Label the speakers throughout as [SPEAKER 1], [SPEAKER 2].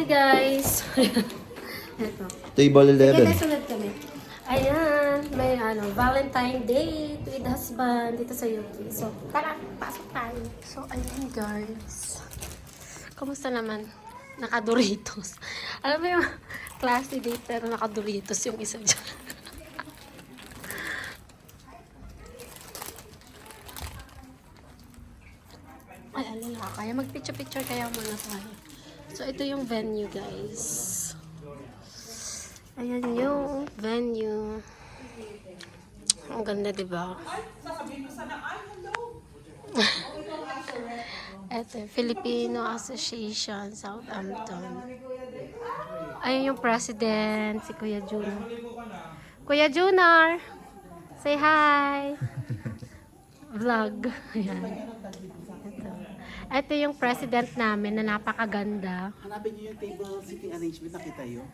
[SPEAKER 1] Hi guys! Ito.
[SPEAKER 2] Table
[SPEAKER 1] Sige,
[SPEAKER 2] 11.
[SPEAKER 1] sunod kami. Ayan, may Valentine date with husband dito sa UK. So, tara, pasok tayo. So, ayan guys. Kamusta naman? Naka-Doritos. Alam mo yung classy date pero naka-Doritos yung isa dyan. Ay, alala. Kaya mag-picture-picture kaya muna tayo. So, ito yung venue, guys. Ayan yung venue. Ang ganda, diba? Ito, Filipino Association, Southampton. Ayan yung president, si Kuya Junior. Kuya Junior! Say hi! Vlog. Ayan. Ito yung president namin na napakaganda.
[SPEAKER 3] Hanapin niyo yung table seating arrangement, nakita yun?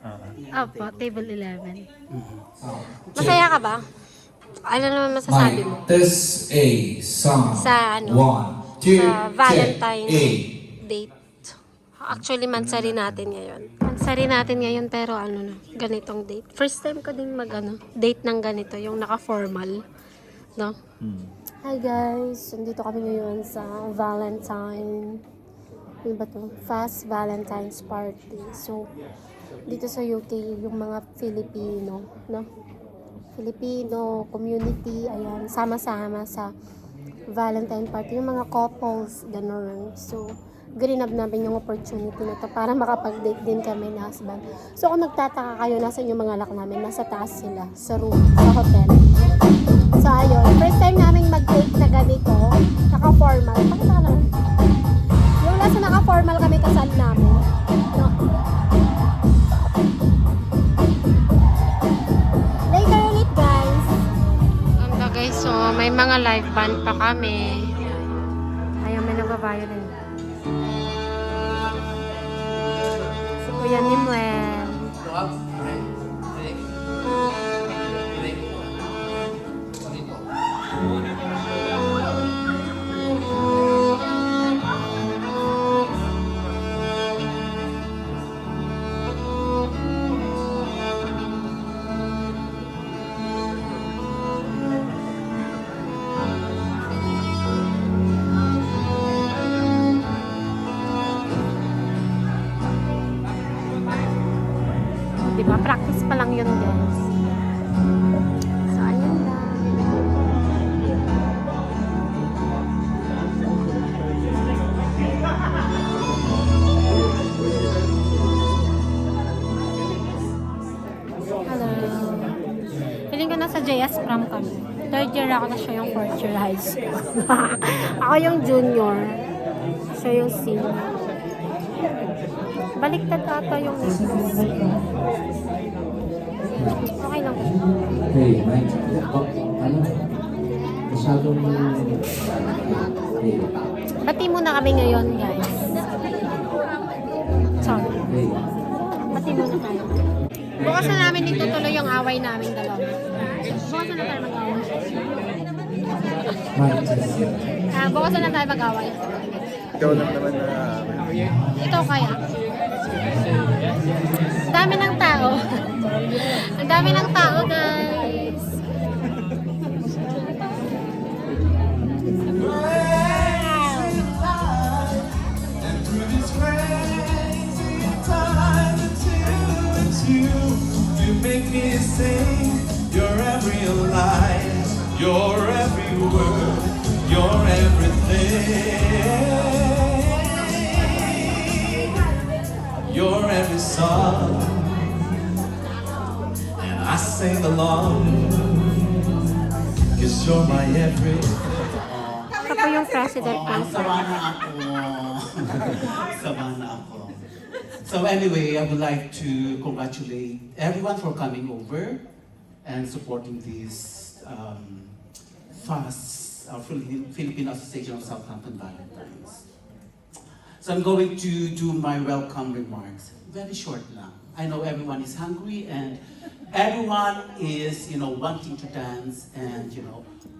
[SPEAKER 1] Opo, table 11. Masaya ka ba? Ano naman masasabi mo?
[SPEAKER 4] This a song.
[SPEAKER 1] Sa ano?
[SPEAKER 4] 1, 2,
[SPEAKER 1] Sa Valentine's
[SPEAKER 4] 3.
[SPEAKER 1] date. Actually, mansari natin ngayon. Mansari natin ngayon pero ano na, ganitong date. First time ko din date ng ganito, yung naka-formal. No? Hi guys! Nandito kami ngayon sa Valentine. Ano ba to? Fast Valentine's Party. So, dito sa UK, yung mga Filipino, no? Filipino community, ayan, sama-sama sa Valentine Party. Yung mga couples, gano'n. So, grinab namin yung opportunity na to para makapag-date din kami na husband. So, kung nagtataka kayo, nasa yung mga anak namin, nasa taas sila, sa room, sa hotel. So, ayun. First time namin mag-date na ganito, naka-formal. Pakita ka naman. Yung nasa naka-formal kami kasal namin. No. Later ulit, guys. Ganda, guys. So, may mga live band pa kami. Ayun, may nagbabayaran. Si Kuya Nimwen. Diba? Practice pa lang yun, guys. So, ayan lang. Hello. Feeling ko nasa JS Prom kami. Third year ako na siya yung fourth year high school. Ako yung junior. Siya yung senior. Baliktad ata yung next. Okay lang.
[SPEAKER 4] Hey, Mike. Ano? Masyadong... Hey.
[SPEAKER 1] Bati muna kami ngayon, guys. Sorry.
[SPEAKER 4] Hey.
[SPEAKER 1] Bati muna tayo. Bukas na namin itutuloy yung away namin dalawa. Bukas na tayo mag-away.
[SPEAKER 4] Mike.
[SPEAKER 1] Bukas na tayo mag-away.
[SPEAKER 2] Ikaw lang naman na...
[SPEAKER 1] Ikaw kaya? Ang dami ng tao. Ang dami ng tao, guys.
[SPEAKER 5] You make me sing your every line, your every word, your everything, your every song, and I sing along, 'cause you're my every.
[SPEAKER 1] Ito po yung president ng
[SPEAKER 3] Sawa na ako. Sawa na ako. So anyway, I would like to congratulate everyone for coming over and supporting this Filipino Association of Southampton Valentines. So I'm going to do my welcome remarks. Very short lang. I know everyone is hungry and everyone is, wanting to dance and,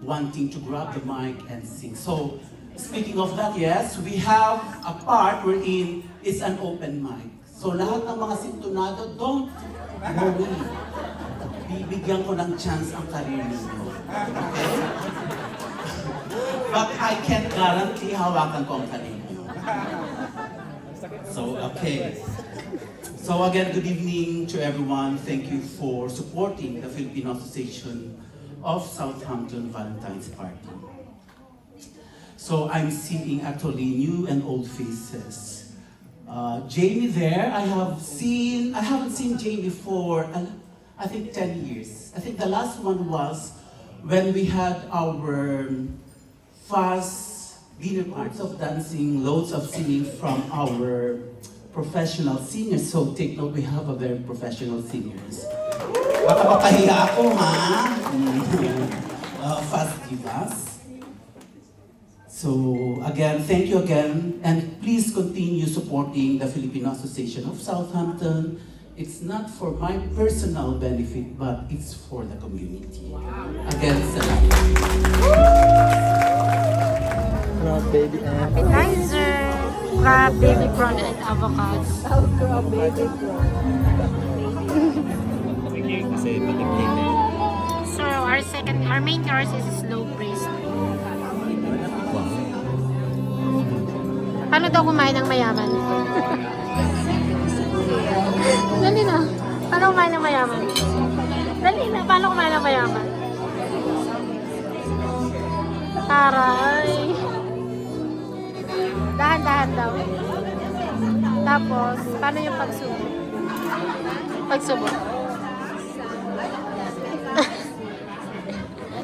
[SPEAKER 3] wanting to grab the mic and sing. So speaking of that, yes, we have a part wherein it's an open mic. So lahat ng mga sintonado, don't worry. Bibigyan ko ng chance ang career ninyo. Okay? But I can't guarantee hawakan ko ang career niyo. So, okay. So again, good evening to everyone. Thank you for supporting the Filipino Association of Southampton Valentine's Party. So I'm seeing actually new and old faces. Jamie there, I haven't seen Jamie for, I think 10 years. I think the last one was when we had our fast dinner parties of dancing, loads of singing from our professional singers. So take note, we have a very professional singers. Baka makahiya ako, ha? Fast divas. So again, thank you again, and please continue supporting the Filipino Association of Southampton. It's not for my personal benefit, but it's for the community. Again, salamat.
[SPEAKER 2] Crab baby and
[SPEAKER 1] Appetizer, crab, baby prawn, and avocado.
[SPEAKER 2] crab baby kasi paligid.
[SPEAKER 1] So our main course is slow braised. Paano daw kumain ng mayaman? Dali na. Paano kumain ng mayaman? Dali na. Paano kumain ng mayaman? Taray. Dahan-dahan daw. Tapos, paano yung pagsubo? Pagsubo.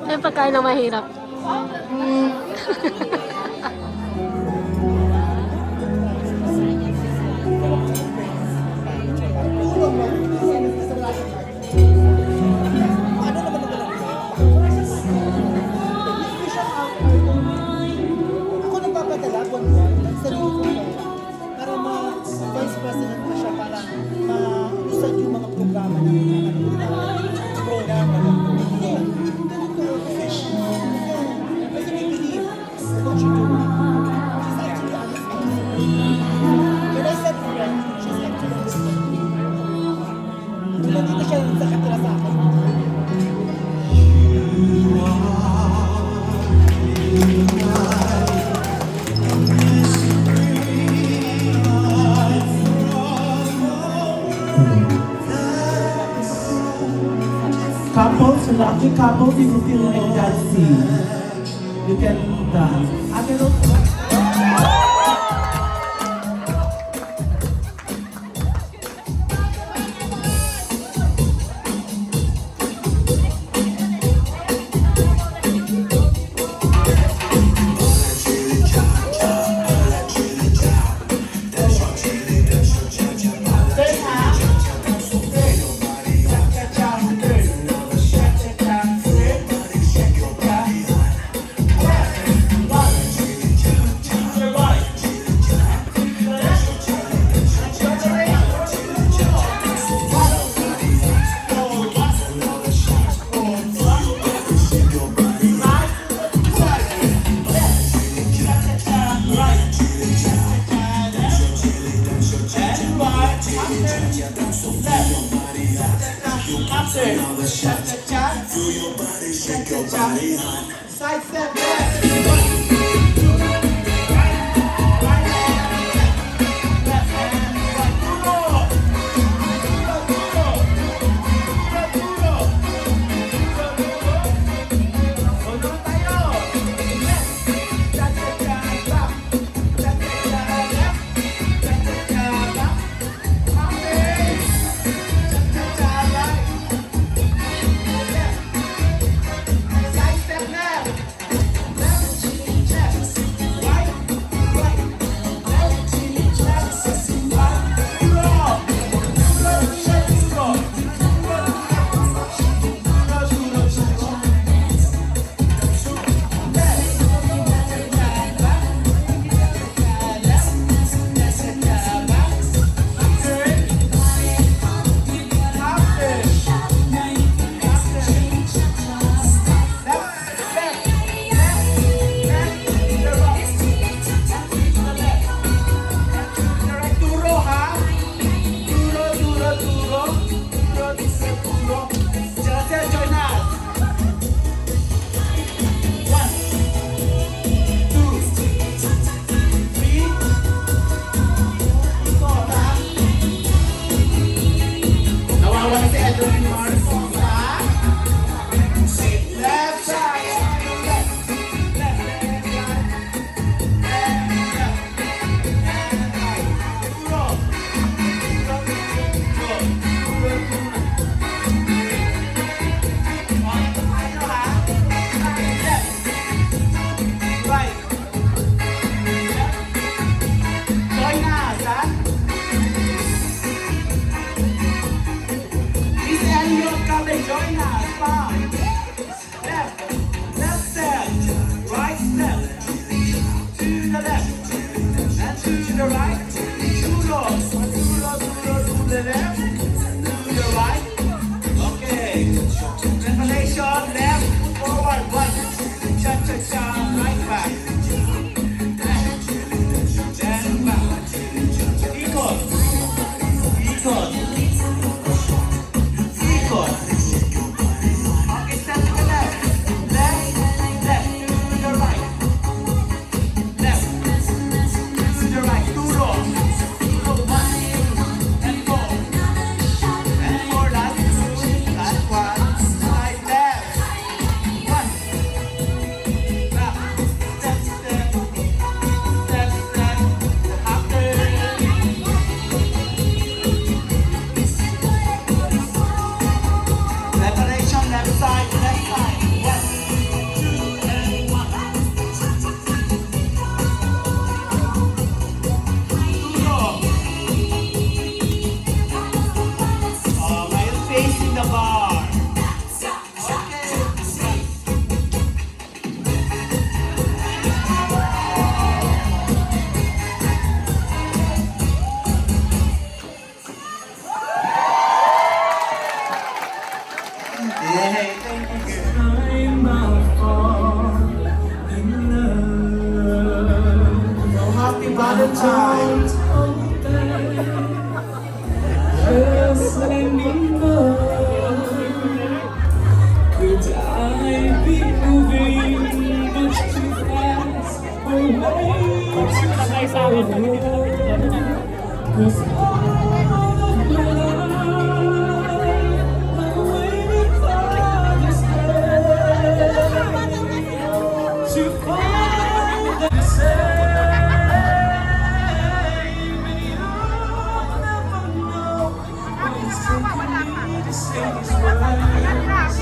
[SPEAKER 1] Yung pagkain na mahirap.
[SPEAKER 6] Ako nagpapadala buwan-buwan sa sarili ko para ma-vice president ko siya para ma-usad yung mga programa ng programa. Kasi may believe what you do. She's actually understanding. When I said to her, she's actually understanding. Nandito siya sa katira sa akin.
[SPEAKER 3] Couples, lucky couples, if you feel like dancing, you can dance. I cannot.
[SPEAKER 6] Side step back. Side step now.
[SPEAKER 5] the left, to the right. Okay. Revelation, left, forward, one. Cha-cha-cha, right back. Then back. Ikot. Ikot. Ikot. Okay, step to the left. Left, left, to the right. Left, to the right. Two rolls. Go one, and go. And four, last two, last one. Right, left. One. Back. Step, step. Step, step. Half turn. Separation, left side, left side. One, two, and one. Two more. While facing the bar. Yay, thank you. So happy Valentine's.
[SPEAKER 7] Just let me know. Could I be moving much too fast away to sorrow? 'Cause all of my life I'm waiting for this day to find the same. You'll never know what it's taking me to say these words.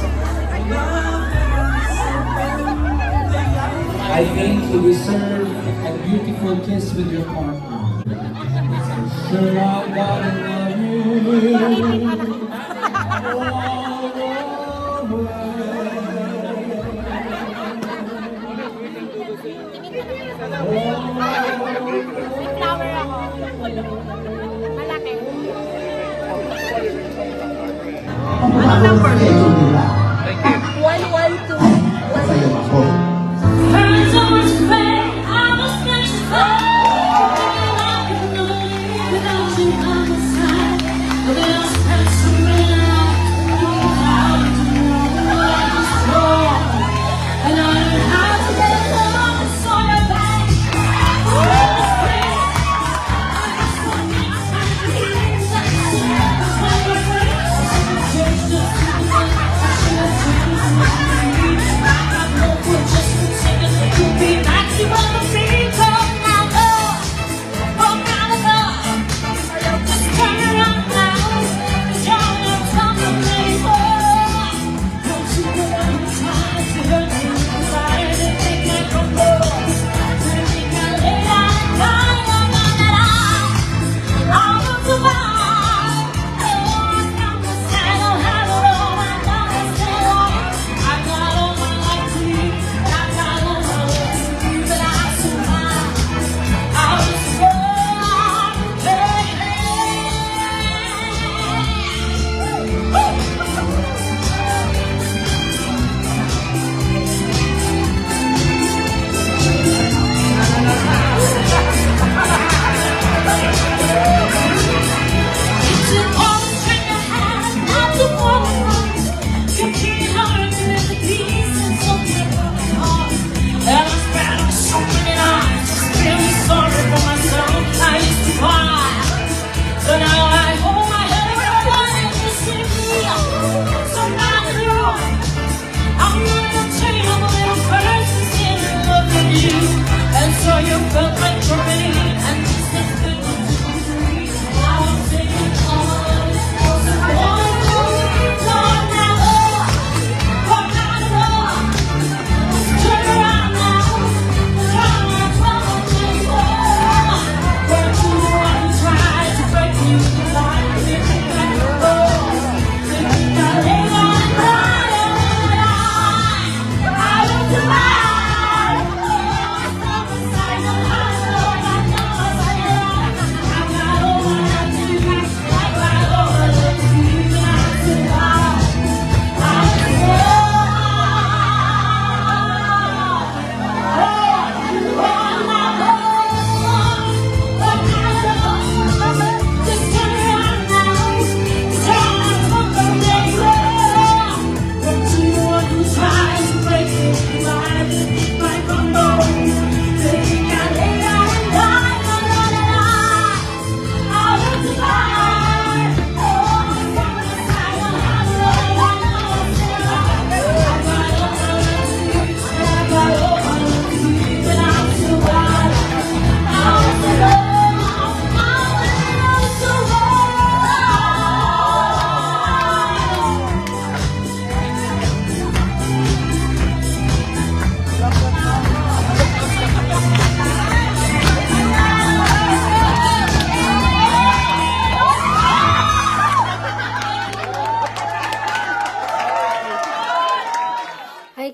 [SPEAKER 4] I think you deserve a beautiful kiss with your partner. Sure, I gotta love you. All the
[SPEAKER 1] Flower ako. Malaki.
[SPEAKER 8] Burns so much pain, I was petrified. I could know without you on my side. But then I spent so many nights knowing how to know what I was wrong. And I learned how to let love that's on your back. Oh, this pain, I just want me to see the things that you see. That's why you're free. Just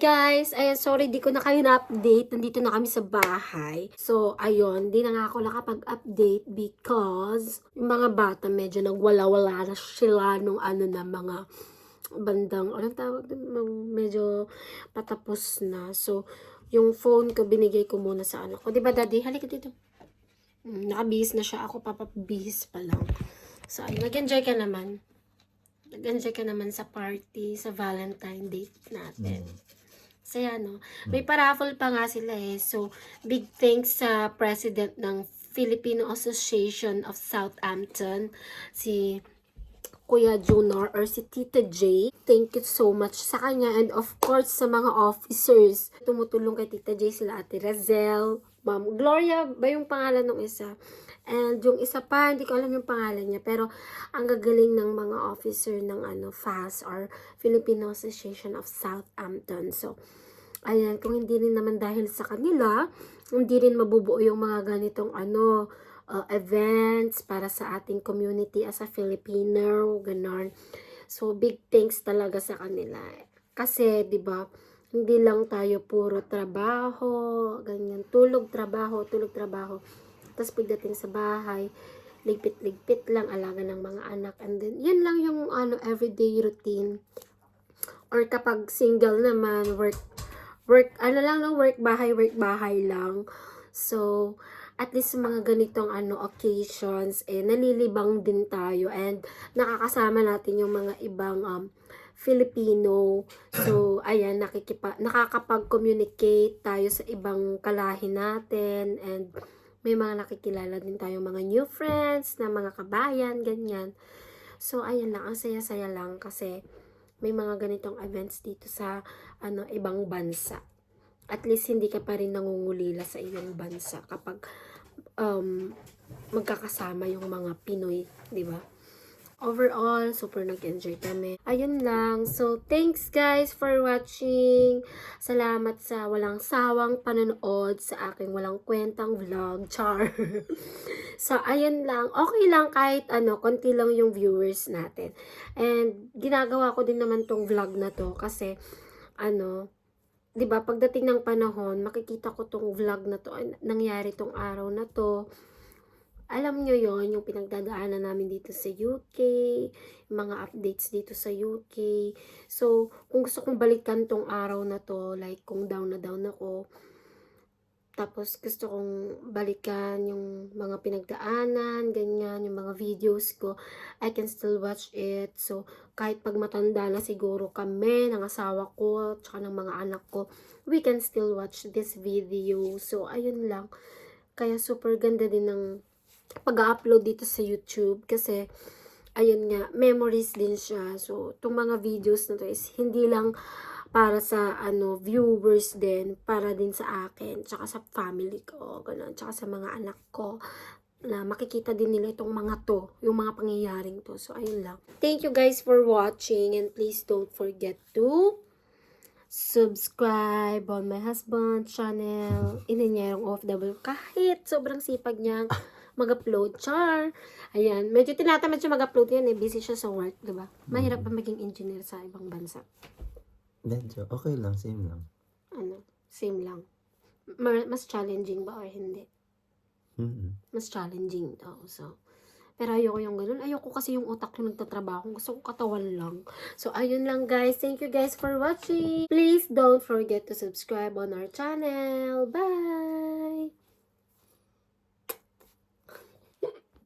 [SPEAKER 1] guys, ayan, sorry, di ko na kayo na-update. Nandito na kami sa bahay. So, ayun, di na nga ako nakapag-update because yung mga bata medyo nagwala-wala na sila nung na mga bandang, anong tawag doon, medyo patapos na. So, yung phone ko, binigay ko muna sa anak ko. Diba, daddy? Halika dito. Nakabihis na siya. Ako, papabihis pa lang. So, ayun, nag-enjoy ka naman. Nag-enjoy ka naman sa party, sa Valentine date natin. Saya, no? May paraffle pa nga sila eh. So, big thanks sa president ng Filipino Association of Southampton, si Kuya Junor or si Tita J. Thank you so much sa kanya and of course sa mga officers. Tumutulong kay Tita J sila Ate Razel, Ma'am Gloria ba yung pangalan ng isa? And yung isa pa, hindi ko alam yung pangalan niya. Pero, ang gagaling ng mga officer ng FAS or Filipino Association of Southampton. So, ayan, kung hindi rin naman dahil sa kanila, hindi rin mabubuo yung mga ganitong events para sa ating community as a Filipino, ganon. So, big thanks talaga sa kanila. Kasi, di ba, hindi lang tayo puro trabaho, ganyan, tulog, trabaho. Tapos pagdating sa bahay, ligpit-ligpit lang, alaga ng mga anak. And then, yan lang yung everyday routine. Or kapag single naman, work, work, bahay lang. So, at least mga ganitong occasions, nalilibang din tayo. And nakakasama natin yung mga ibang Filipino. So, ayan, nakakapag-communicate tayo sa ibang kalahi natin. And may mga nakikilala din tayong mga new friends, na mga kabayan, ganyan. So, ayan lang, ang saya-saya lang kasi may mga ganitong events dito sa ibang bansa. At least, hindi ka pa rin nangungulila sa iyong bansa kapag magkakasama yung mga Pinoy, di ba? Overall, super nag-enjoy kami. Ayun lang. So, thanks guys for watching. Salamat sa walang sawang panonood sa aking walang kwentang vlog. Char. So, ayun lang. Okay lang kahit konti lang yung viewers natin. And, ginagawa ko din naman tong vlog na to kasi, diba, pagdating ng panahon, makikita ko tong vlog na to, nangyari tong araw na to. Alam nyo yon yung pinagdadaanan namin dito sa UK, mga updates dito sa UK. So, kung gusto kong balikan tong araw na to, like kung down na down ako, tapos gusto kong balikan yung mga pinagdaanan, ganyan, yung mga videos ko, I can still watch it. So, kahit pag matanda na siguro kami, ng asawa ko, tsaka ng mga anak ko, we can still watch this video. So, ayun lang. Kaya super ganda din ng pag-upload dito sa YouTube kasi ayun nga, memories din siya. So, itong mga videos na to is hindi lang para sa viewers din, para din sa akin, tsaka sa family ko, ganun, tsaka sa mga anak ko, na makikita din nila itong mga to, yung mga pangyayaring to. So, ayun lang. Thank you guys for watching and please don't forget to subscribe on my husband channel, Inanyerong OFW. Kahit sobrang sipag niyang mag-upload. Char! Ayan. Medyo tinatamad siya mag-upload yan. Busy siya sa work, diba? Mahirap pa maging engineer sa ibang bansa.
[SPEAKER 2] Medyo, okay lang, same lang.
[SPEAKER 1] Same lang. Mas challenging ba or hindi? Mas challenging daw. So, pero ayoko yung ganun. Ayoko kasi yung utak yung nagtatrabaho. Gusto ko katawan lang. So, ayun lang guys. Thank you guys for watching. Please don't forget to subscribe on our channel. Bye!